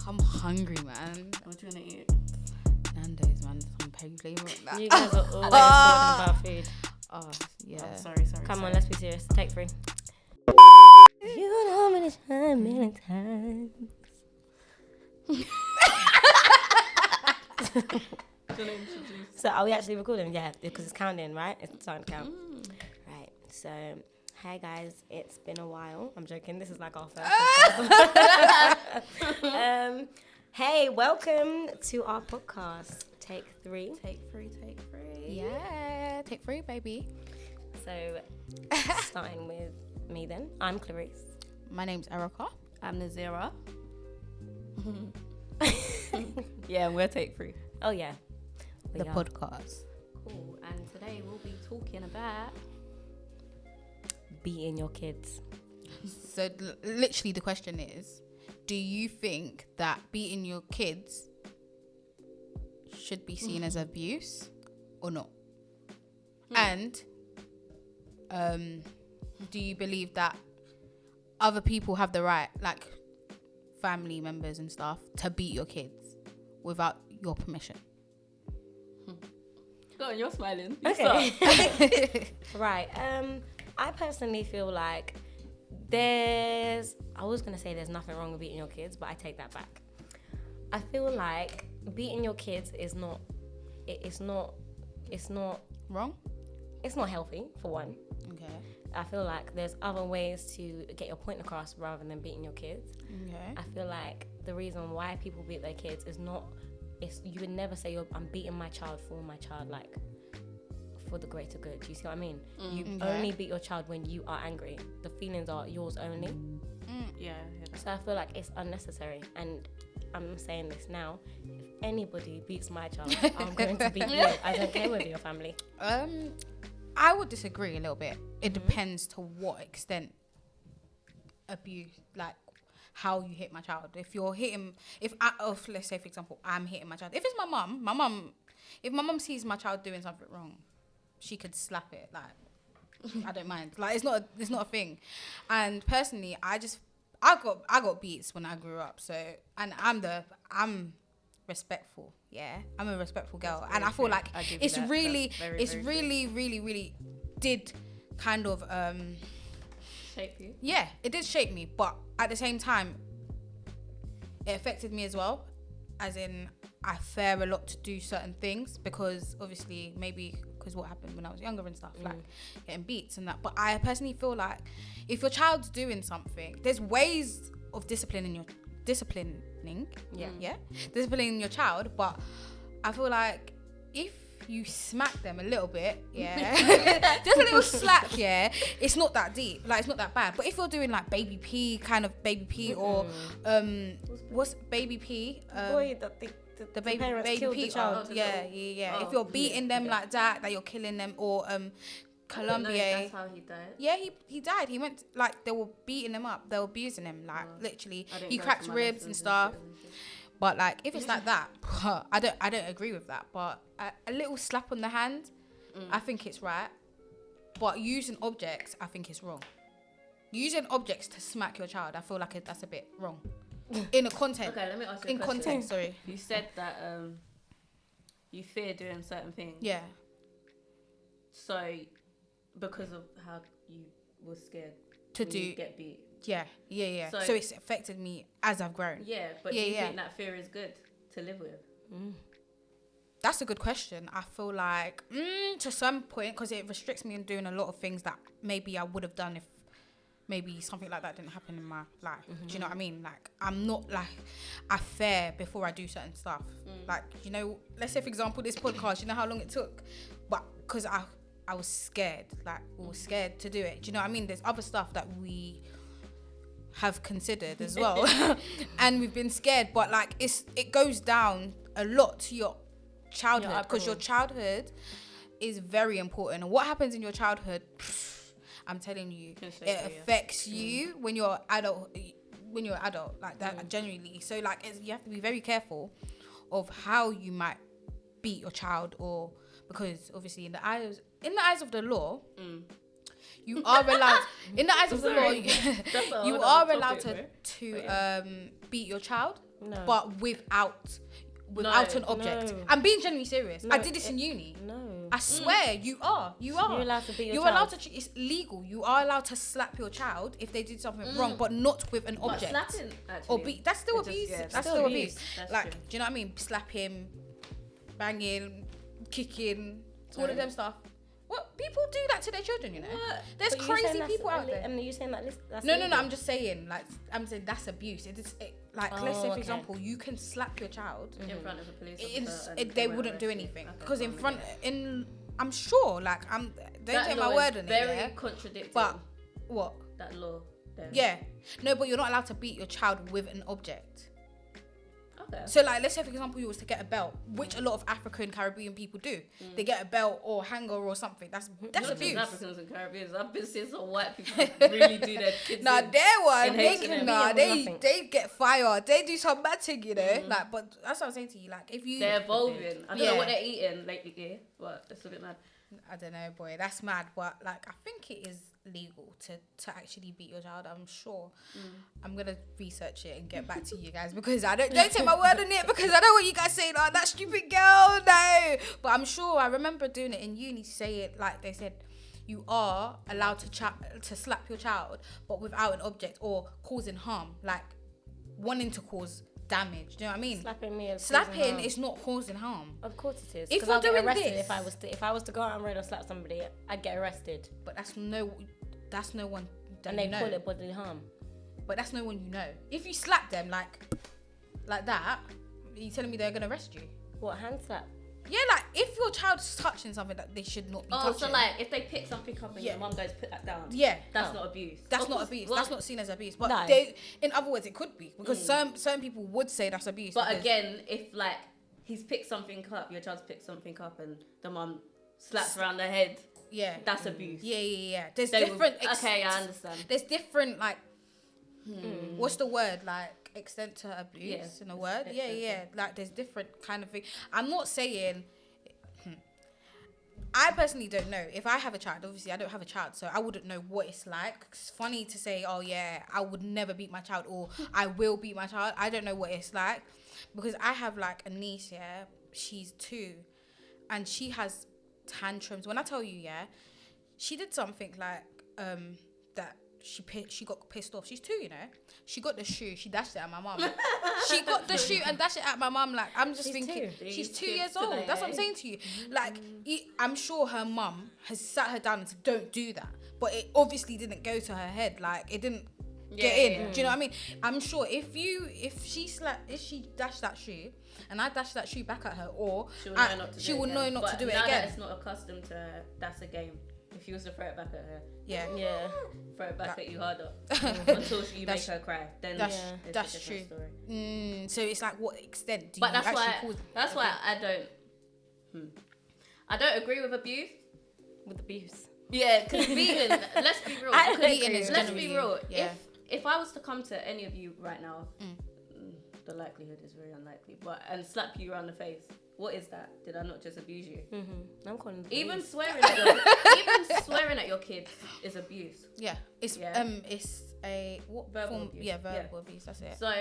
I'm hungry, man. What do you want to eat? Nando's, man. Some peg flavor. You guys are always talking about food. Oh, yeah. Oh, sorry. Come on, let's be serious. Take 3. You know many times. So are we actually recording? Yeah, because it's counting, right? It's starting to count. Right. So, hey guys, it's been a while. I'm joking. This is like our first podcast. Hey, welcome to our podcast. Take 3. Take three. Yeah, take 3, baby. So, starting with me then. I'm Clarice. My name's Erica. I'm Nazira. Yeah, and we'll take 3. Oh yeah. The podcast. Cool. And today we'll be talking about Beating your kids. So literally the question is, do you think that beating your kids should be seen as abuse or not? And do you believe that other people have the right, like family members and stuff, to beat your kids without your permission? Go on, you're smiling. Okay. Right. I personally feel like I was going to say there's nothing wrong with beating your kids, but I take that back. I feel like beating your kids it's not Wrong? It's not healthy, for one. Okay. I feel like there's other ways to get your point across rather than beating your kids. Okay. I feel like the reason why people beat their kids is you would never say I'm beating my child for my child, like for the greater good. Do you see what I mean? You only beat your child when you are angry. The feelings are yours only. Yeah. So I feel like it's unnecessary, and I'm saying this now. If anybody beats my child, I'm going to beat you. I don't care whether you're family. I would disagree a little bit. It depends to what extent abuse, like how you hit my child. If you're hitting, let's say for example, I'm hitting my child. If it's if my mum sees my child doing something wrong, she could slap it. Like, I don't mind. Like, it's not a thing. And personally, I got beats when I grew up. So, and I'm respectful. Yeah, I'm a respectful girl, and I feel like it's really did kind of shape you. Yeah, it did shape me, but at the same time, it affected me as well. As in, I fare a lot to do certain things because obviously maybe because what happened when I was younger and stuff, like getting beats and that. But I personally feel like if your child's doing something, there's ways of disciplining your child. But I feel like if you smack them a little bit, just a little slap, it's not that deep, like it's not that bad. But if you're doing like baby P or what's baby P, Boy, the baby killed P, the child. If you're beating them like that you're killing them, or Colombia. That's how he died. Yeah, he died. He went, like, they were beating him up. They were abusing him, like, literally. He cracked ribs and stuff. But, like, if it's like that, I don't agree with that. But a little slap on the hand, I think it's right. But using objects, I think it's wrong. Using objects to smack your child, I feel like that's a bit wrong. In a context. Okay, let me ask you a question. In context, sorry. You said that you fear doing certain things. Yeah. So, because of how you were scared to get beat. Yeah. So it's affected me as I've grown. Yeah, but do you think that fear is good to live with? That's a good question. I feel like to some point, because it restricts me in doing a lot of things that maybe I would have done if maybe something like that didn't happen in my life. Do you know what I mean? Like, I'm not like, I fare before I do certain stuff. Like, you know, let's say for example this podcast, you know how long it took, but because I was scared, like we were scared to do it. Do you know what I mean? There's other stuff that we have considered as well and we've been scared, but like it goes down a lot to your childhood, because your childhood is very important, and what happens in your childhood, I'm telling you, it affects you when you're adult, like that, genuinely. So like you have to be very careful of how you might beat your child, or because obviously in the eyes of the law, You are allowed, in the eyes of the law, That's a you whole are other allowed topic, to beat your child, No. but without an object. No. I'm being genuinely serious. No, I did this in uni. No. I swear, you are. You're allowed to beat your You're child. allowed to. It's legal. You are allowed to slap your child if they did something wrong, but not with an But object. slapping, actually. Or beat. That's still It just- abuse. yeah, That's still still abuse. abuse. That's Like, true. do you know what I mean? Slap him, banging, kicking, all Sorry. of them stuff. What people do that to their children, you know? What? There's But you're saying crazy that's people out illi- there. I mean, you're saying that that's No. illegal. I'm just saying, like, that's abuse. Like, let's say, Oh, for okay. example, you can slap your child. In front of a police It's, officer and they won't wouldn't do arrest you. anything Okay, because in fine, front, yeah. I'm sure, like, don't That take law my is word on it. very Yeah? contradicting. But what? That law. Then. Yeah, no, but you're not allowed to beat your child with an object. Okay. So, like, let's say, for example, you was to get a belt, which a lot of African Caribbean people do. They get a belt or hanger or something. That's Not just abuse. Africans and Caribbeans. I've been seeing some white people really do their kids. Nah, in. their one, in they H&M. can, Nothing. they get fired. They do some bad thing, you know. Like, but that's what I'm saying to you. Like, if you, They're evolving. I don't know Yeah. what they're eating lately, but it's a bit mad. I don't know, boy, that's mad. But like, I think it is legal to actually beat your child. I'm sure. I'm gonna research it and get back to you guys because I don't take my word on it because I know what you guys say. Like, that stupid girl, no. But I'm sure I remember doing it in uni. Say it like they said. You are allowed to slap your child, but without an object or causing harm, like wanting to cause damage. Do you know what I mean? Slapping me. Slapping is not causing harm. Of course it is. If 'Cause you're I'll get doing arrested this- if I was to go out on road and slap somebody, I'd get arrested. But that's no one that And they you know. call it bodily harm. But that's no one you know. If you slap them like that, are you telling me they're gonna arrest you? What, hand slap? Yeah, like if your child's touching something that they should not be Oh, touching. so like if they pick something up and Yeah. your mum goes put that down. Yeah. That's not abuse. That's Of not course- abuse. well, That's not seen as abuse. But No. in other words, it could be because certain people would say that's abuse. But because- again, if like he's picked something up, your child's picked something up, and the mum slaps around the head, yeah, that's abuse. yeah. There's They will- different. okay, I understand. There's different like. What's the word like extent to abuse Yeah. in a word? Extent, Yeah. Like there's different kind of thing. I'm not saying. I personally don't know. If I have a child, obviously I don't have a child, so I wouldn't know what it's like. It's funny to say, oh yeah, I would never beat my child or I will beat my child. I don't know what it's like because I have like a niece, yeah, she's 2 and she has tantrums. When I tell you, yeah, she did something like that she got pissed off. She's 2, you know. She got the shoe, she dashed it at my mum. She got the shoe and dashed it at my mum. Like, I'm just She's thinking, 2. she's These 2 kids years old. today, That's what I'm eh? saying to you. Like, I'm sure her mum has sat her down and said, don't do that. But it obviously didn't go to her head. Like, it didn't get in. Yeah. Do you know what I mean? I'm sure if she dashed that shoe and I dashed that shoe back at her, or She will know not to she do it will again. know not to But do it now again. that it's not accustomed to her, that's a game. If you was to throw it back at her, Yeah. Yeah. throw it back That- at you harder until you make That's- her cry. Then that's- it's that's a different true. story. So it's like, what extent do But you that's actually why cause? that's why I don't agree with abuse. With abuse. Yeah, because beating. Let's be real. I because- Beating is let's be generally- real. yeah. If I was to come to any of you right now, the likelihood is very unlikely. And slap you around the face, what is that? Did I not just abuse you? I'm calling the Even police. swearing at your kids is abuse. Yeah, it's Yeah. it's a what Verbal form? abuse. Yeah, verbal abuse. That's it. So,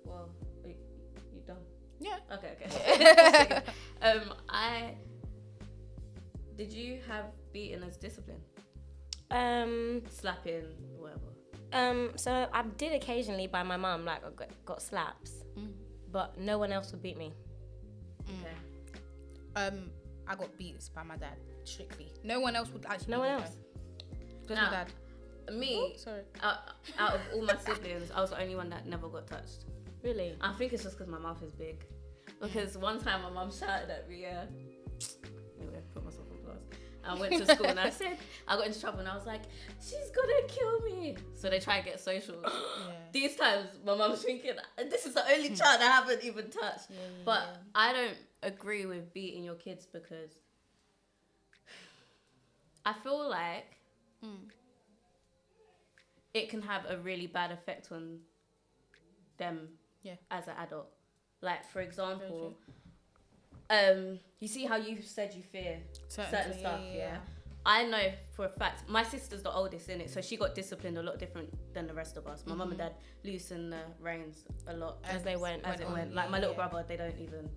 well, you done? Yeah. Okay. Did you have beating as discipline? Slapping, whatever. So I did occasionally by my mum, like I got slaps, but no one else would beat me. Okay. I got beats by my dad strictly. No one else would actually. No one beat me, else. though. Just Nah. my dad. Me, Sorry. out of all my siblings, I was the only one that never got touched. Really? I think it's just because my mouth is big. Because one time my mum shouted at me, anyway, put myself on blast. I went to school and I got into trouble and I was like, she's gonna kill me. So they try and get social. Yeah. These times, my mum's thinking, this is the only child I haven't even touched. But I don't agree with beating your kids because I feel like it can have a really bad effect on them as an adult. Like, for example, you see how you said you fear certain stuff, yeah? I know for a fact, my sister's the oldest in it, so she got disciplined a lot different than the rest of us. My mum and dad loosened the reins a lot As they went. Like my little brother, they don't even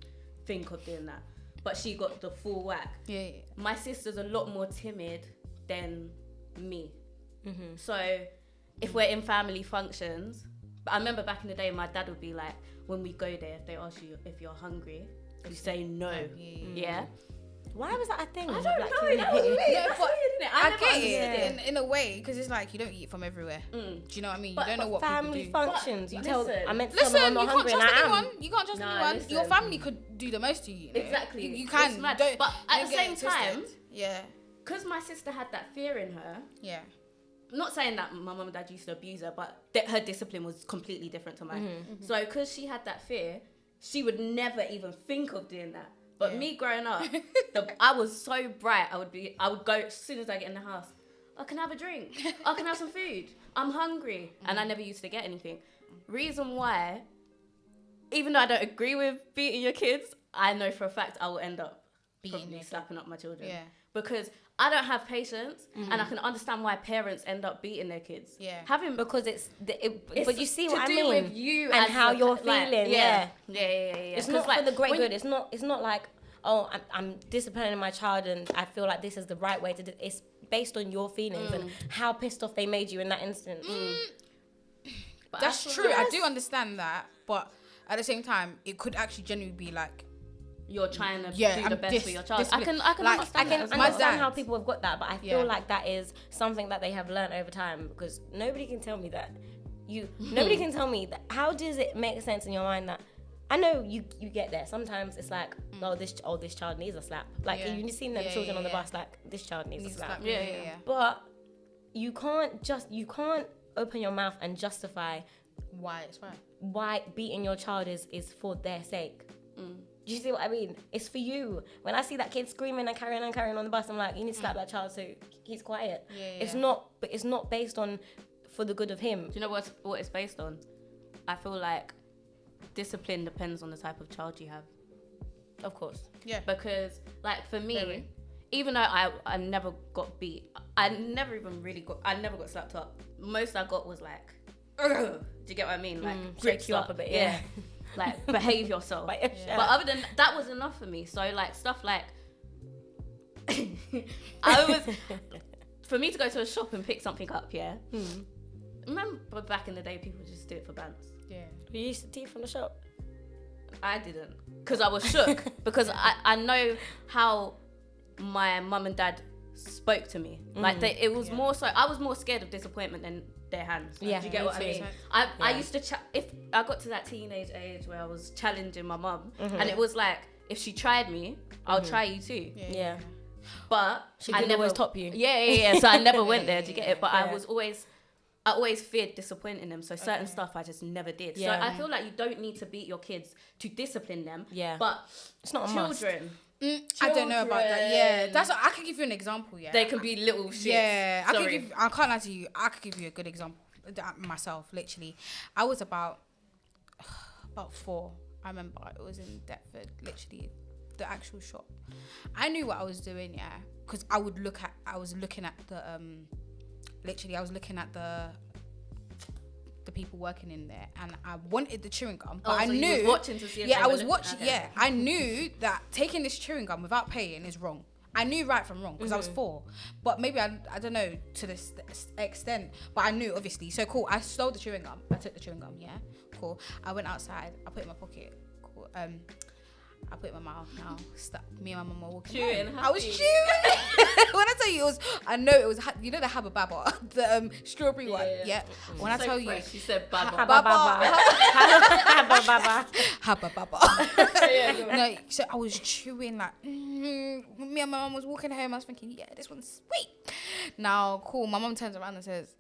think of doing that. But she got the full whack. Yeah. My sister's a lot more timid than me. So if we're in family functions, but I remember back in the day, my dad would be like, when we go there, if they ask you if you're hungry, you say no. Yeah. Why was that a thing? I don't know. That was weird. That's weird, isn't it? I never get understood it in a way, because it's like you don't eat from everywhere. Do you know what I mean? But- you don't know what family people do. functions. But You tell. listen. I meant to tell Listen, them I'm you not can't hungry, and trust I am. anyone. You can't trust Nah, anyone. listen. Your family could do the most to you. You know? Exactly. You It's can. mad. Don't, But at don't the get same it twisted. time, Yeah. because my sister had that fear in her, Yeah. I'm not saying that my mum and dad used to abuse her, but her discipline was completely different to mine. So because she had that fear, she would never even think of doing that. But me growing up, I was so bright. I would go as soon as I get in the house. I can have a drink. I can have some food. I'm hungry, and I never used to get anything. Reason why, even though I don't agree with beating your kids, I know for a fact I will end up probably slapping up my children. Yeah. Because I don't have patience, and I can understand why parents end up beating their kids. Yeah. Because it's but you see to what I do mean, with you and as how the- you're like, feeling. Yeah. Yeah. It's 'Cause, not like, for the great when- good. It's not like, oh, I'm disciplining my child and I feel like this is the right way to do. It's based on your feelings and how pissed off they made you in that instant. But That's I feel true. like I do understand that, but at the same time, it could actually genuinely be like, you're trying to Yeah, do I'm the best for your child. I can like, understand I can that as well. understand dad- how people have got that, but I feel Yeah. like that is something that they have learned over time because nobody can tell me that. Nobody can tell me that. How does it make sense in your mind that I know you get there. Sometimes it's like, this child needs a slap. Like Yeah. you've seen them Yeah, children yeah, on the yeah. bus, like this child needs a slap. Yeah. But you can't open your mouth and justify Why it's right. why beating your child is for their sake. Do you see what I mean? It's for you. When I see that kid screaming and carrying on the bus, I'm like, you need to slap that child so he's quiet. Yeah, It's yeah. not based on for the good of him. Do you know what it's based on? I feel like discipline depends on the type of child you have. Of course. Yeah. Because, like, for me, Very. even though I never got beat, I never got slapped up. Most I got was like, ugh. Do you get what I mean? Like, shake you up a bit, yeah. Like, behave yourself. But, But other than that was enough for me. So, like, stuff like, for me to go to a shop and pick something up, yeah. Remember back in the day, people just do it for bands. Yeah. You used to tea from the shop. I didn't, because I was shook. Because I know how my mum and dad spoke to me. Like it was more so. I was more scared of disappointment than their hands. Yeah, Do you get me what I too. mean? I used to if I got to that teenage age where I was challenging my mum, and it was like, if she tried me, I'll try you too. Yeah. But She I could never always top you. Yeah. So I never went there. Do you get it? But Yeah. I always feared disappointing them. So certain stuff I just never did. Yeah. So I feel like you don't need to beat your kids to discipline them. Yeah. But It's not a must. children, I don't know about that. Yeah, that's. I could give you an example. Yeah. they can be little shits. Yeah, Sorry. I can't lie to you. I could give you a good example myself. Literally, I was about 4. I remember it was in Deptford. Literally, the actual shop. I knew what I was doing. Yeah, because I was looking at the literally I was looking at the people working in there, and I wanted the chewing gum, but I so knew. you was watching to see if yeah, they I were was li- watching. okay. Yeah, I knew that taking this chewing gum without paying is wrong. I knew right from wrong because I was 4, but maybe I don't know to this extent, but I knew obviously. So cool. I stole the chewing gum. I took the chewing gum. Yeah, cool. I went outside. I put it in my pocket. Cool. I put it in my mouth now. Me and my mum were walking Chewing, home. I was happy. chewing. When I tell you, I know it was, you know the Habba Babba, the strawberry one. Yeah. When I So tell you, fresh. You said baba. Habba Babba. No, so I was chewing like, me and my mum was walking home. I was thinking, yeah, this one's sweet. Now, cool. My mum turns around and says,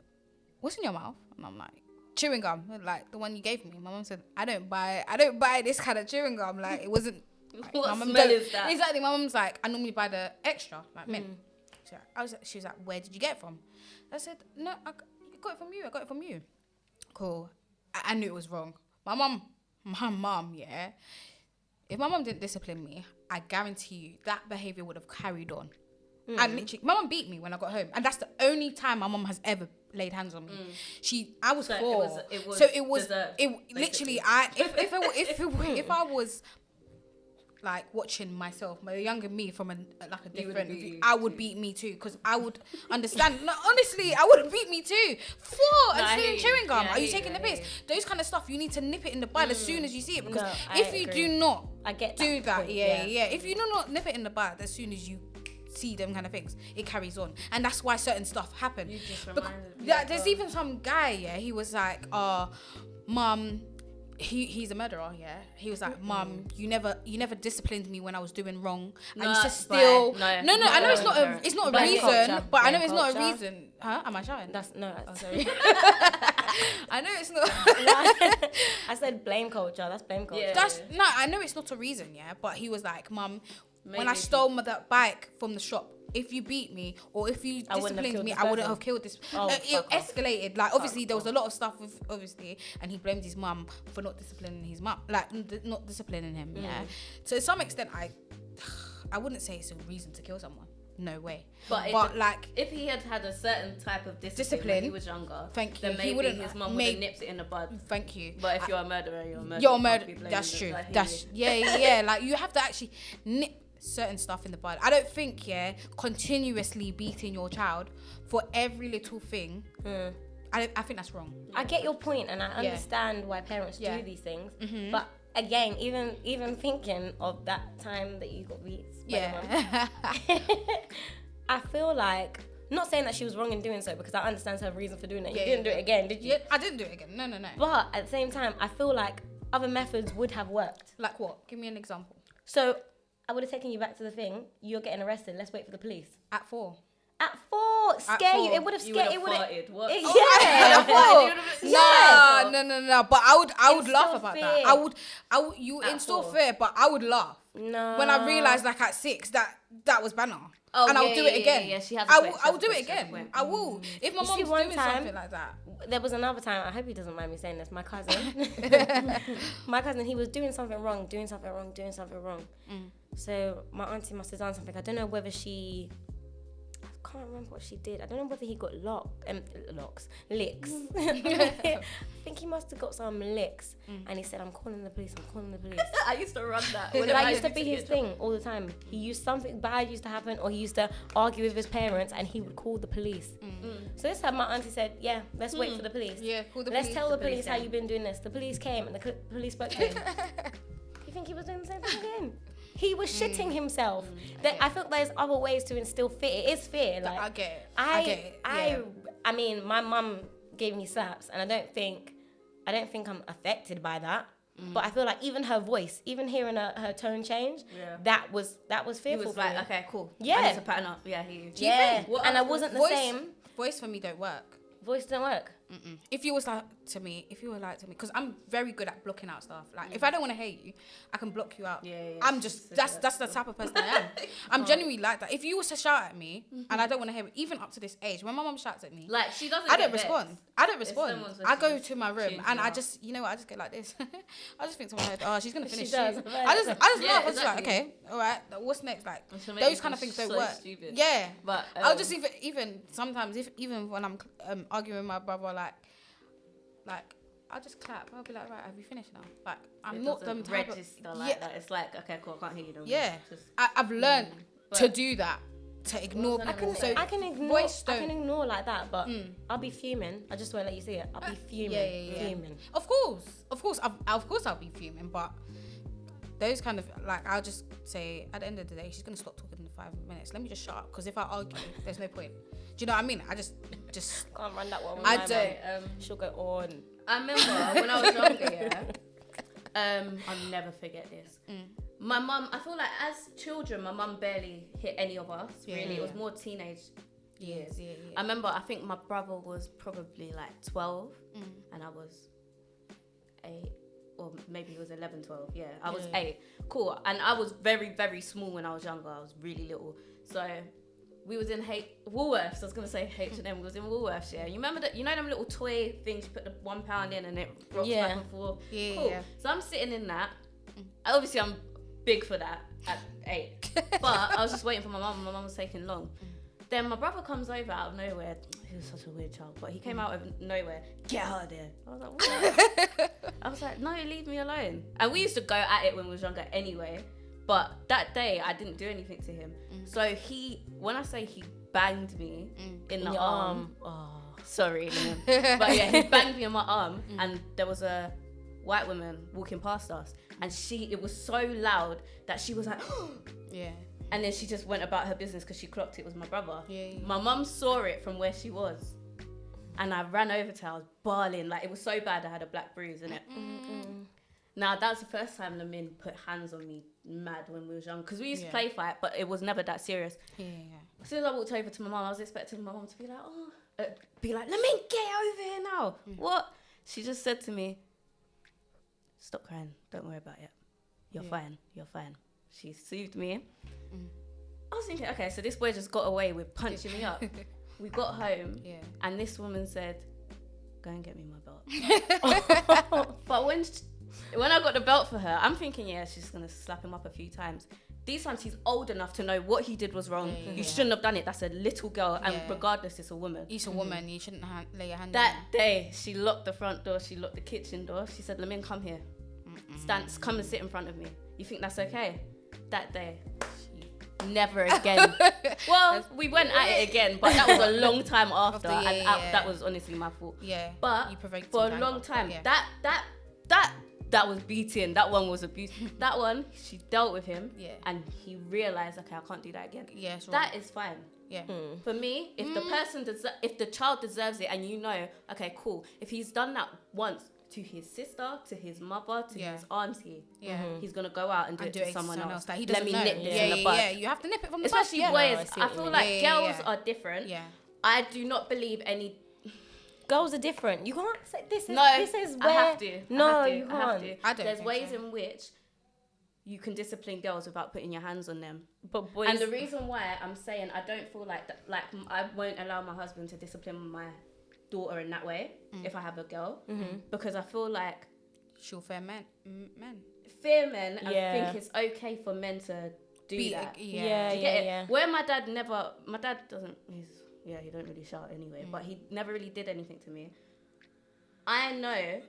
"What's in your mouth?" And I'm like, chewing gum, like the one you gave me. My mum said, I don't buy this kind of chewing gum. Like it wasn't. Like, What my mum smell don't- is that? Exactly. My mum's like, I normally buy the extra, like mint. So she was like, where did you get it from? I said, no, I got it from you. I got it from you. Cool. I knew it was wrong. My mum, yeah. If my mum didn't discipline me, I guarantee you that behavior would have carried on. And literally, my mum beat me when I got home, and that's the only time my mum has ever laid hands on me. I was So 4, it was so it was deserved, literally. If I was like watching myself, my younger me from a different view, I would beat me too, because I would understand. No, honestly, I would beat me too. 4 and stealing chewing gum. Are you taking the piss? Those kind of stuff, you need to nip it in the bud as soon as you see it, because if you do not do that, if you do not nip it in the bud as soon as you see them kind of things, it carries on, and that's why certain stuff happen. You just reminded me. There's even some guy, he was like, mum, he's a murderer, he was like, mum, you never disciplined me when I was doing wrong. I used to steal. No, I know it's not a reason, but I know it's not a reason. Am I shouting? Sorry. I know it's not. I said blame culture. That's blame culture. I know it's not a reason, but he was like, mum, when I stole that bike from the shop, if you beat me or if you disciplined me, I wouldn't have killed this. It escalated. Like, obviously, there was a lot of stuff with, and he blamed his mum for not disciplining his mum, like not disciplining him. So to some extent, I wouldn't say it's a reason to kill someone. No way. But like, if he had had a certain type of discipline when he was younger, then maybe his mum would have nipped it in the bud. Thank you. But if you're a murderer, you're a murderer. You're a murderer. That's true. That's Like, you have to actually nip certain stuff in the bud. I don't think continuously beating your child for every little thing. I think that's wrong. I get your point, and I understand why parents do these things. But again, even thinking of that time that you got beat, I feel like, not saying that she was wrong in doing so, because I understand her reason for doing it. You didn't do it again, did you? I didn't do it again. No. But at the same time, I feel like other methods would have worked. Like what? Give me an example. So I would have taken you back to the thing. You're getting arrested. Let's wait for the police. At 4. At 4, scare you. It would have scared. It would have farted. What? No. But I would laugh about fear. that. I would. You instill fear, but I would laugh. No. When I realised, like, at 6, that was banner. Oh, and I'll do it again. Yeah, she has. I will do it again. I will. If my mom's doing something like that. There was another time. I hope he doesn't mind me saying this. My cousin, he was doing something wrong. So my auntie must have done something. I don't know whether I can't remember what she did. I don't know whether he got licks. I think he must have got some licks. And he said, I'm calling the police. I used to run that. That used to be his thing all the time. He used something bad used to happen, or he used to argue with his parents, and he would call the police. So this time my auntie said, let's wait for the police. Call the Let's police. tell the police how you've been doing this. The police came, and the police spoke to him. You think he was doing the same thing again? He was shitting himself. I feel there's other ways to instill fear. It is fear. Like, I get it. I mean, my mum gave me slaps, and I don't think I'm affected by that. But I feel like even her voice, even hearing her tone change, that was fearful. He was like, okay, cool. Yeah. I need to pattern up. Yeah, And I wasn't the same. Voice for me don't work. Voice don't work. If you were like to me, because I'm very good at blocking out stuff. Like, if I don't want to hear you, I can block you out. I'm just that's the type of person I am. I'm genuinely like that. If you was to shout at me and I don't want to hear it, even up to this age, when my mum shouts at me, like, she doesn't. I don't respond. I go to my room and I just, I just get like this. I just think to my head, oh, she's gonna finish. She does. I just laugh. I was like, okay, all right, what's next? Like, those kind of things don't work. Stupid. Yeah, but I'll just even sometimes even when I'm arguing with my brother, like I'll just clap. I'll be like, right, have you finished now? Like, I'm not them type of that. It's like, okay, cool, I can't hear you. Yeah, I've learned to do that, to ignore people. I can ignore like that, but I'll be fuming. I just won't let you see it. I'll be fuming. Fuming. Of course, I'll be fuming, but those kind of, like, I'll just say at the end of the day, she's gonna stop talking in 5 minutes. Let me just shut up, because if I argue, there's no point. Do you know what I mean? I just can't run that one. I don't. She'll go on. I remember when I was younger. I'll never forget this. My mum, I feel like as children, my mum barely hit any of us. Really, it was more teenage years. I remember. I think my brother was probably like 12, and I was 8. Or maybe he was 11, 12. Yeah, I was 8. Cool. And I was very, very small when I was younger. I was really little. So we was in Woolworths. I was going to say H&M. We was in Woolworths, yeah. You remember that? You know them little toy things you put the £1 in and it rocks back and forth? Yeah, cool. yeah. So I'm sitting in that. Obviously, I'm big for that at 8. But I was just waiting for my mum, and my mum was taking long. Then my brother comes over out of nowhere. He was such a weird child, but he came out of nowhere. Get out of there. I was like, what? I was like, no, leave me alone. And we used to go at it when we was younger anyway. But that day, I didn't do anything to him. So when I say he banged me in the arm. Oh, sorry. But yeah, he banged me in my arm, and there was a white woman walking past us, and it was so loud that she was like, yeah. And then she just went about her business because she clocked it was my brother. Yeah. My mum saw it from where she was, and I ran over to her. I was bawling, like it was so bad. I had a black bruise in it. Now that's the first time Lamin put hands on me mad when we was young, because we used to play fight, but it was never that serious. Yeah. As soon as I walked over to my mum, I was expecting my mum to be like, Lamin, get over here now. What? She just said to me, stop crying, don't worry about it. You're fine. She soothed me. I was thinking, okay, so this boy just got away with punching me up. We got home, and this woman said, go and get me my belt. But when I got the belt for her, I'm thinking, she's going to slap him up a few times. These times he's old enough to know what he did was wrong. You shouldn't have done it. That's a little girl, and regardless, it's a woman. It's a woman. You shouldn't lay your hand That day, she locked the front door. She locked the kitchen door. She said, Lamin, come here. Come and sit in front of me. You think that's okay? That day, never again. Well, we went at it again, but that was a long time after, that was honestly my fault. Yeah, but you provoked for a long time. That was beating. That one was abuse. That one, she dealt with him, and he realized, okay, I can't do that again. Yeah, that is fine. Yeah. For me, if the person if the child deserves it, and you know, okay, cool. If he's done that once to his sister, to his mother, to his auntie, he's gonna go out and do it to someone else. That he doesn't Let me nip this in the bud. Yeah, you have to nip it from the especially bud. boys. I feel like girls are different. Yeah. I do not believe any. Girls are different. You can't say this is where I have to. No, you can't. I don't There's think ways so. in which you can discipline girls without putting your hands on them. But boys, And the reason why I'm saying I don't feel like that, like I won't allow my husband to discipline my daughter in that way if I have a girl, because I feel like she'll fear men. fear men and think it's okay for men to do that. Yeah. Where my dad doesn't. He don't really shout anyway, but he never really did anything to me. I know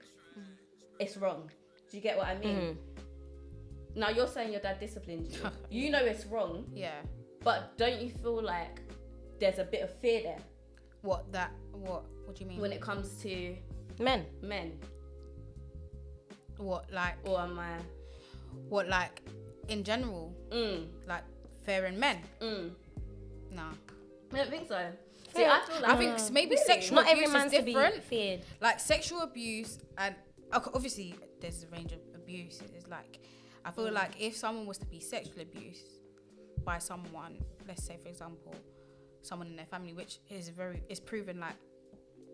it's wrong. Do you get what I mean? Now you're saying your dad disciplined you. You know it's wrong. Yeah. But don't you feel like there's a bit of fear there? What do you mean? When it comes to men. What, like? Or am I? What, like, in general? Like, fearing men? Nah. I don't think so. See, I feel like... I think maybe sexual Not abuse every man's is to be different. feared. Like, sexual abuse and... Okay, obviously, there's a range of abuse. It's like... I feel like if someone was to be sexually abused by someone, let's say, for example, someone in their family, which is proven, like,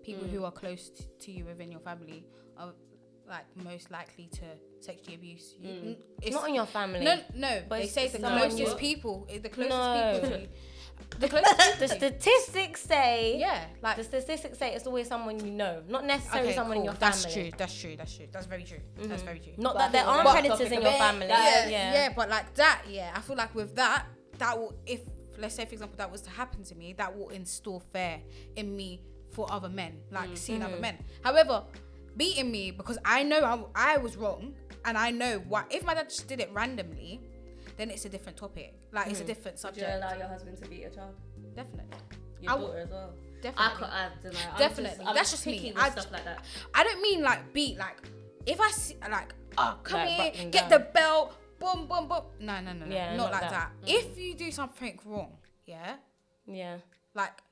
people who are close to you within your family are, like, most likely to sexually abuse you. It's not in your family. No, but they say the someone closest people to you. The statistics say like the statistics say it's always someone you know, not necessarily someone in your family. That's true. That's very true. That's very true. Not that there aren't predators in your family. But like that, I feel like with that will, if let's say for example that was to happen to me, that will instill fear in me for other men, like seeing other men. However, beating me because I know I was wrong, and I know what if my dad just did it randomly, then it's a different topic. Like it's a different subject. Would you allow your husband to beat your child? Definitely. Your daughter as well? Definitely. I don't know. Definitely. That's just me. Stuff like that. I don't mean like beat. Like if I see like, come like here, get the belt, boom, boom, boom. No. Yeah, not like that. If you do something wrong, like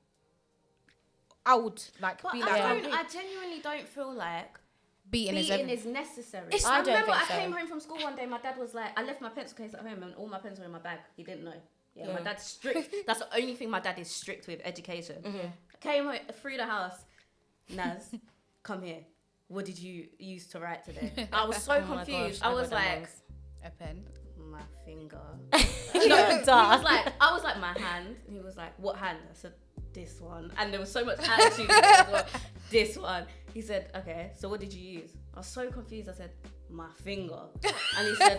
I would like but be I genuinely don't feel like beating is necessary. I remember I came home from school one day, my dad was like, I left my pencil case at home and all my pens were in my bag. He didn't know. My dad's strict. That's the only thing my dad is strict with, education. I came home, through the house, Naz, come here. What did you use to write today? I was so confused. I was like, a pen. My finger. I was like, my hand. And he was like, what hand? I said, this one. And there was so much attitude in it as well. This one. He said, okay, so what did you use? I was so confused. I said, my finger. And he said,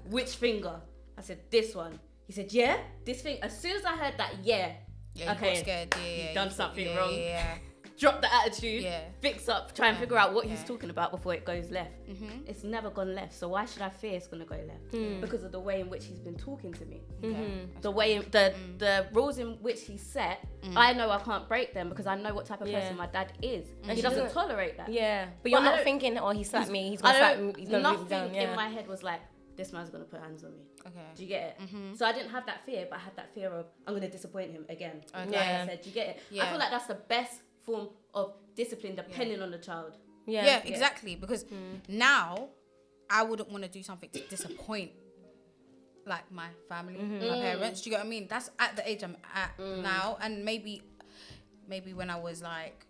which finger? I said, this one. He said, yeah, this thing. As soon as I heard that, yeah, you got scared. Yeah, you've done something wrong. Yeah. Drop the attitude, Yeah. fix up, try and figure out what he's talking about before it goes left. It's never gone left, so why should I fear it's going to go left? Because of the way in which he's been talking to me. The way, the rules in which he set, I know I can't break them because I know what type of person my dad is. And he doesn't tolerate that. Yeah, but you're not thinking, oh, he slapped me, he's going to slap me, he's going to beat me down. Nothing in my head was like, this man's going to put hands on me. Okay. Do you get it? So I didn't have that fear, but I had that fear of, I'm going to disappoint him again. Okay. Like I said, do you get it? Yeah. I feel like that's the best form of discipline depending on the child. Yeah, exactly. Because now I wouldn't want to do something to disappoint like my family, my parents. Do you get what I mean? That's at the age I'm at now, and maybe when I was like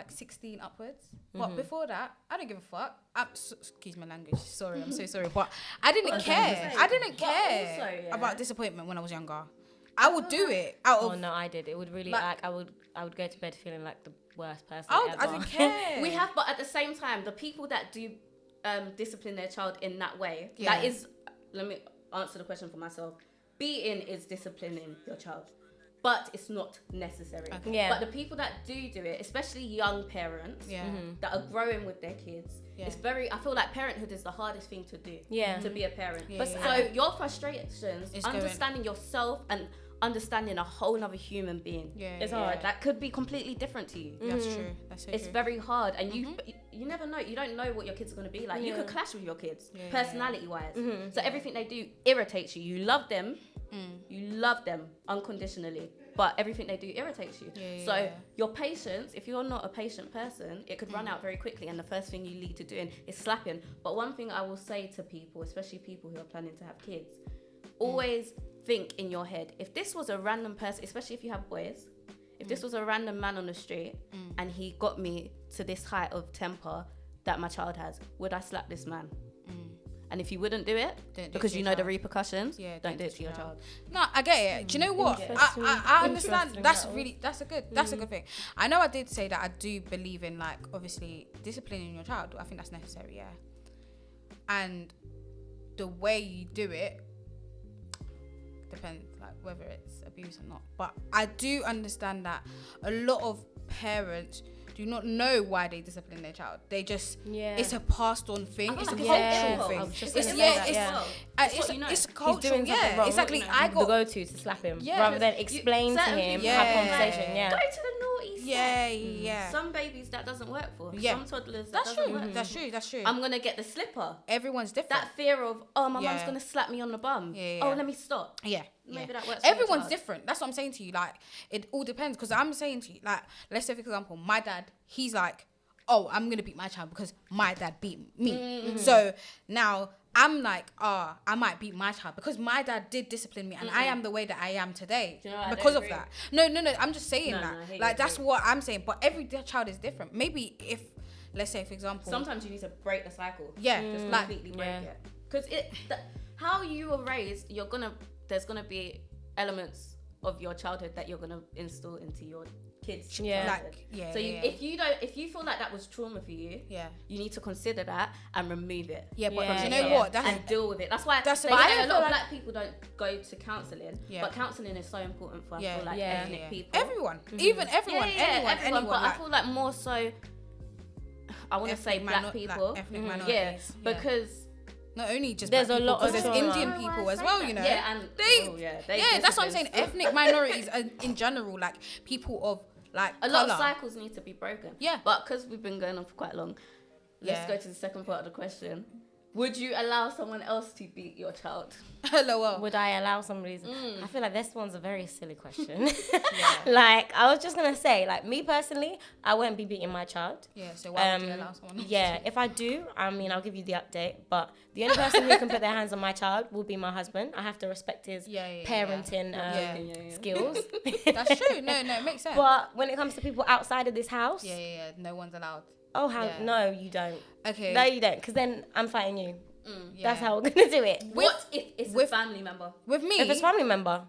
16 upwards. But before that, I don't give a fuck. Excuse my language. Sorry, I'm so sorry. But I didn't care. I didn't care about disappointment when I was younger. I would do it out of. Oh no, I did. It would really I would go to bed feeling like the worst person ever. I didn't care. We have, but at the same time, the people that do discipline their child in that way, that is. Let me answer the question for myself. Beating is disciplining your child, but it's not necessary. Okay. Yeah. But the people that do it, especially young parents that are growing with their kids, it's very. I feel like parenthood is the hardest thing to do. Yeah. To be a parent. Yeah, So your frustrations, It's understanding yourself and understanding a whole other human being, it's hard. that could be completely different to you. That's true. That's so It's true. very hard, and you never know. You don't know what your kids are going to be like. You could clash with your kids, personality wise. So everything they do irritates you. You love them, unconditionally, but everything they do irritates you. So your patience, if you're not a patient person, it could run out very quickly, and the first thing you lead to doing is slapping. But one thing I will say to people, especially people who are planning to have kids, always think in your head, if this was a random person, especially if you have boys, if this was a random man on the street and he got me to this height of temper that my child has, would I slap this man? And if you wouldn't do it, because you know the repercussions, don't do it to your child. No, I get it. Do you know what? I understand. That's a good thing. I know I did say that I do believe in, like, obviously disciplining your child. I think that's necessary, yeah. And the way you do it depends, like, whether it's abuse or not. But I do understand that a lot of parents do not know why they discipline their child. They just it's a passed on thing. It's a cultural thing. It's cultural. He's doing something wrong. Exactly. I got the go-to to slap him rather than explain to him, have conversation. Go to the naughty Yeah. Some babies that doesn't work for. Yeah. Some toddlers That's doesn't true. work. That's true. I'm gonna get the slipper. Everyone's different. That fear of, oh, my mum's gonna slap me on the bum. Oh, let me stop. Maybe that works. Everyone's different. That's what I'm saying to you. Like, it all depends. Because I'm saying to you, like, let's say for example, my dad, he's like, oh, I'm gonna beat my child because my dad beat me. So now I'm like, I might beat my child because my dad did discipline me, and I am the way that I am today because of that. No. I'm just saying that. Like, that's what I'm saying. But every child is different. Maybe if, let's say for example, sometimes you need to break the cycle. Just like completely break it. Because how you were raised, there's gonna be elements of your childhood that you're gonna install into your kids. If you feel like that was trauma for you, you need to consider that and remove it. But you know what? And deal with it. That's why a lot of black people don't go to counselling. But counselling is so important for ethnic people. Everyone, even everyone, anyone. But I feel like more so, I want to say black people, like ethnic minorities. Because. Not only just there's black a lot of there's Indian people as well, you know. That's what I'm saying. Ethnic minorities in general, like people of like a lot of cycles need to be broken. But because we've been going on for quite long, let's go to the second part of the question. Would you allow someone else to beat your child? LOL. Would I allow somebody I feel like this one's a very silly question. Like, I was just going to say, like, me personally, I won't be beating my child. So why would you allow someone else? If I do, I mean, I'll give you the update. But the only person who can put their hands on my child will be my husband. I have to respect his parenting skills. That's true. No, it makes sense. But when it comes to people outside of this house... No one's allowed. Oh, no, you don't. Okay. No, you don't. Because then I'm fighting you. That's how we're going to do it. What if it's a family member? With me? If it's family member?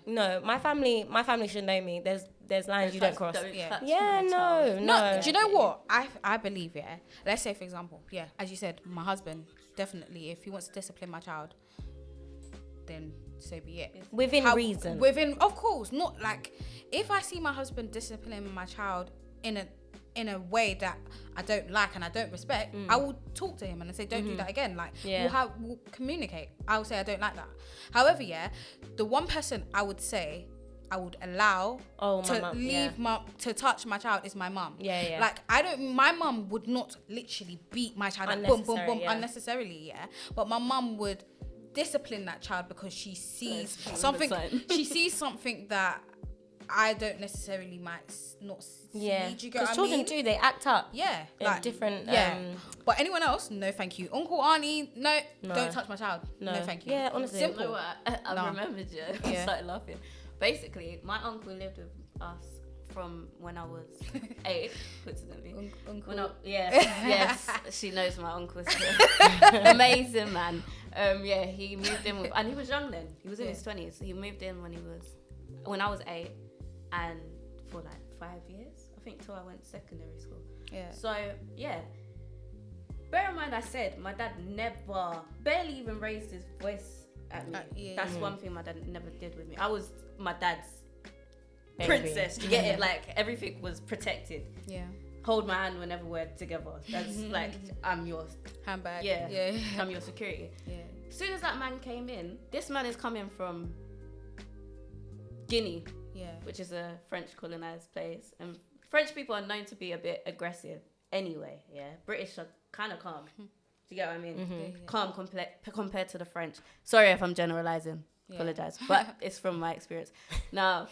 No, my family should know me. there's lines you don't cross. Yeah. touch Yeah, my child. No, do you know what? I believe, yeah. Let's say, for example, yeah, as you said, my husband, definitely, if he wants to discipline my child, then so be it. Within reason. Within, of course, not like, if I see my husband disciplining my child in a way that I don't like and I don't respect, I will talk to him and I say, don't do that again. Like, we'll communicate. I will say, I don't like that. However, yeah, the one person I would say I would allow to touch my child is my mum. Yeah. Like, my mum would not literally beat my child like boom, boom, boom, unnecessarily, yeah. But my mum would discipline that child because she sees something. She sees something that I don't necessarily might not see. Do you get what I mean? Because children do, they act up. Yeah. Like different. But anyone else, no thank you. Uncle, auntie, no, don't touch my child. No thank you. Yeah, honestly. You know what? I remembered you. I started laughing. Basically, my uncle lived with us from when I was 8, coincidentally. Uncle. Yes, she knows my uncle. Amazing man. He moved in with, and he was young then. He was in his 20s. He moved in when I was 8, and for like 5 years, I think, till I went secondary school. Yeah. So bear in mind, I said my dad barely even raised his voice at me. That's one thing my dad never did with me. I was my dad's princess. You get it? Like, everything was protected. Yeah. Hold my hand whenever we're together. That's like, I'm yours. Handbag. Yeah. I'm your security. Yeah. As soon as that man came in, this man is coming from Guinea, which is a French colonized place, and French people are known to be a bit aggressive anyway. British are kind of calm. Do you get what I mean? Calm compared to the French. Sorry if I'm generalizing. Apologize, but it's from my experience. Now,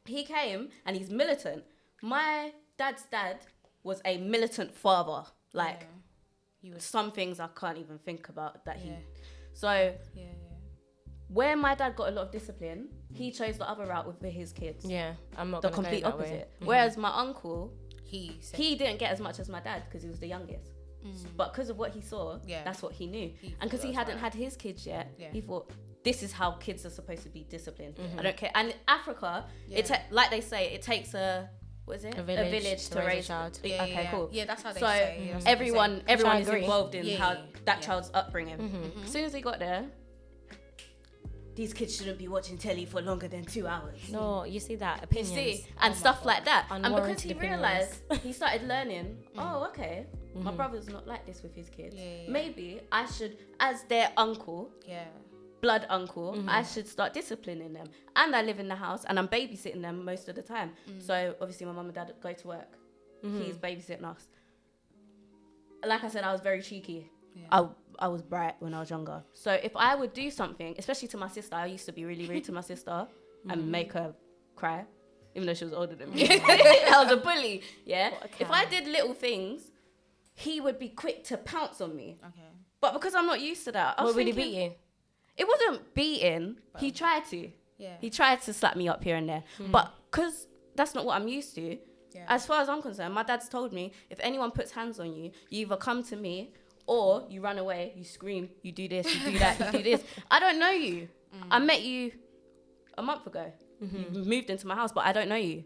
he came and he's militant. My dad's dad was a militant father. Like, some things I can't even think about that he. So. Where my dad got a lot of discipline, he chose the other route with his kids. Yeah, I'm not the complete opposite. Whereas my uncle, he didn't get as much as my dad because he was the youngest. But because of what he saw, that's what he knew. And because he hadn't had his kids yet, he thought, this is how kids are supposed to be disciplined. I don't care. And Africa, like they say, it takes a village to raise a child. Okay, cool. Yeah, that's how they say. So everyone is involved in how that child's upbringing. As soon as he got there, these kids shouldn't be watching telly for longer than 2 hours. No, you see that opinions. You see, and stuff like that. And because he realised, he started learning, okay, my brother's not like this with his kids. Maybe I should, as their uncle, blood uncle, I should start disciplining them. And I live in the house and I'm babysitting them most of the time. So obviously my mum and dad go to work. He's babysitting us. Like I said, I was very cheeky. I was bright when I was younger. So if I would do something, especially to my sister, I used to be really rude to my sister and make her cry, even though she was older than me. I was a bully, If I did little things, he would be quick to pounce on me. Okay. But because I'm not used to that, would he beat you? It wasn't beating. He tried to. Yeah. He tried to slap me up here and there. But because that's not what I'm used to, as far as I'm concerned, my dad's told me, if anyone puts hands on you, you either come to me or you run away, you scream, you do this, you do that, you do this. I don't know you. I met you a month ago. You moved into my house, but I don't know you.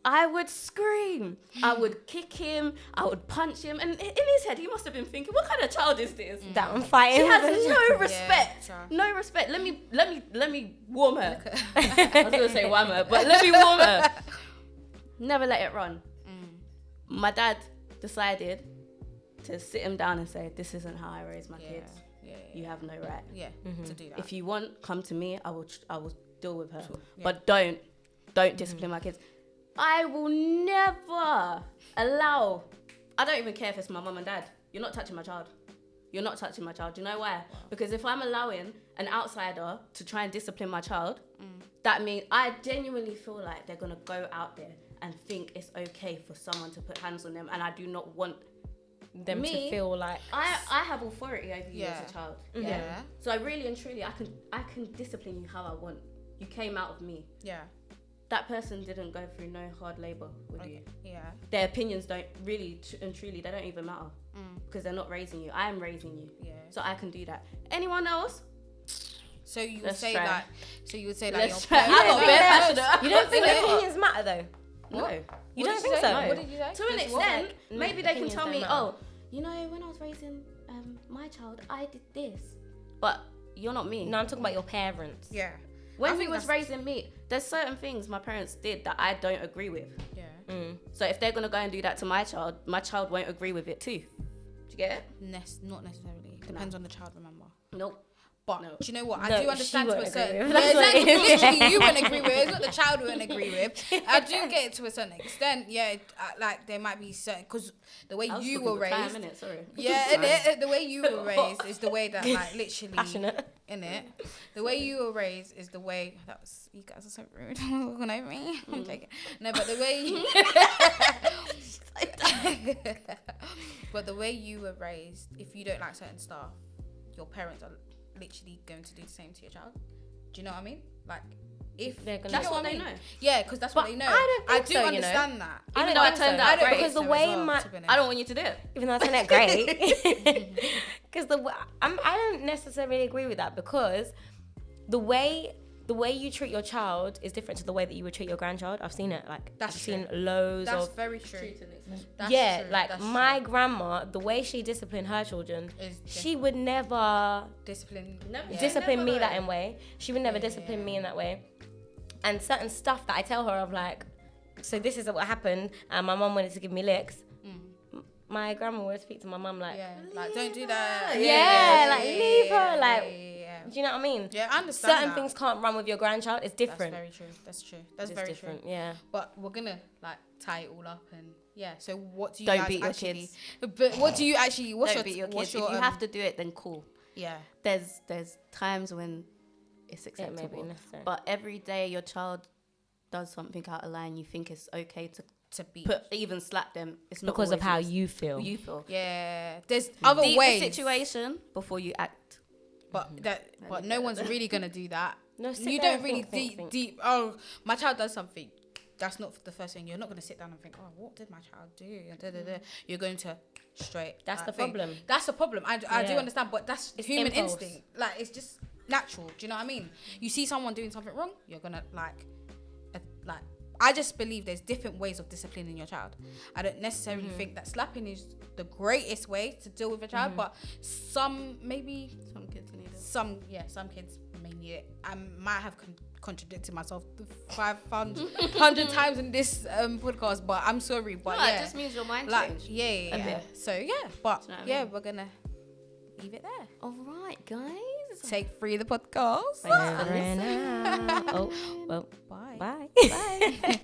I would scream. I would kick him. I would punch him. And in his head, he must have been thinking, what kind of child is this? That I'm fighting. She has no respect. No respect. Let me warm her. I was going to say warm her, but let me warm her. Never let it run. My dad decided to sit him down and say, this isn't how I raise my kids. You have no right. To do that. If you want, come to me. I will deal with her. But don't discipline my kids. I will never allow. I don't even care if it's my mum and dad. You're not touching my child. You're not touching my child. Do you know why? Because if I'm allowing an outsider to try and discipline my child, that means I genuinely feel like they're gonna go out there and think it's okay for someone to put hands on them, and I do not want them to feel like I have authority over you as a child. So I really and truly I can discipline you how I want. You came out of me. That person didn't go through no hard labor with you. Their opinions don't really and truly, they don't even matter because they're not raising you. I am raising you. So I can do that. Anyone else? So you would Let's say try. like, your Let's try. parents. I got bare passionate. You don't think Isn't it? opinions matter though? No. You What don't did think say? so? No. What did you say? To an Just what? extent, maybe they can opinions tell don't me, matter. oh, you know, when I was raising my child, I did this. But you're not me. No, I'm talking about your parents. Yeah. When I we think was that's- raising me, there's certain things my parents did that I don't agree with. Yeah. So if they're gonna go and do that to my child won't agree with it too. Do you get it? Not necessarily. Depends on the child. Remember. Nope. But No. do you know what? I No, do she understand to won't a agree certain. with. Yeah, That's what exactly. it is. Literally, you wouldn't agree with. It's not the child wouldn't agree with. I do get it to a certain extent. Yeah, like there might be certain because the way I was you talking were for 5 raised. minutes, sorry. Yeah, and the way you were raised is the way that like literally Passionate. in it. The way you were raised is the way that was. You guys are so rude. Looking over me. I'm joking. No, but the way. But the way you were raised, if you don't like certain stuff, your parents are literally going to do the same to your child. Do you know what I mean? Like, if They're gonna do you That's know what I they mean? know. Yeah, because that's But what they know. I don't think do so, you know. understand that. I Even don't though I think turned so. out I don't great. Because the think so way as well, my to be honest. I don't want you to do it. even though I turned out great, because I don't necessarily agree with that because the way you treat your child is different to the way that you would treat your grandchild. I've seen it. Like That's I've seen true. loads That's of very true. That's yeah. true. Like That's my true. grandma, the way she disciplined her children, Is she would never discipline. Never- Yeah. discipline never me that though. in way. She would never Yeah. discipline me in that way. And certain stuff that I tell her of like, so this is what happened, and my mum wanted to give me licks. My grandma would speak to my mum like, Yeah, like don't do that. Yeah, like, leave her, like, yeah. do you know what I mean? Yeah, I understand Certain that. things can't run with your grandchild. It's different. That's very true. That's true. That's It's very different. true. Yeah. But we're gonna like tie it all up and yeah. So what do you Don't guys beat your actually? kids. But what do you actually? What's Don't your? beat your what's kids. your? If you have to do it, then cool. Yeah. There's times when it's It may be acceptable. necessary. But every day your child does something out of line, you think it's okay to beat. even slap them. It's not Because of how always you feel. you feel. Yeah. There's other Deep ways. the situation before you act. But no one's really gonna do that. No, sit You there don't and really think. deep. Oh, my child does something. That's not the first thing. You're not gonna sit down and think, oh, what did my child do? Da, da, da. You're going to straight. That's like, the think. problem. That's the problem. I do Yeah. understand, but that's It's human impulse. instinct. Like it's just natural. Do you know what I mean? You see someone doing something wrong, you're gonna like. I just believe there's different ways of disciplining your child. I don't necessarily think that slapping is the greatest way to deal with a child, but some kids need it. Some kids may need it. I might have contradicted myself 500 times in this podcast, but I'm sorry. But No, yeah, it just means your mind like changed. yeah. a bit. So yeah, but Do you know what I yeah, mean? we're gonna leave it there. All right, guys. Take 3 the podcast. Over and out. Oh, well, Bye. bye. Bye.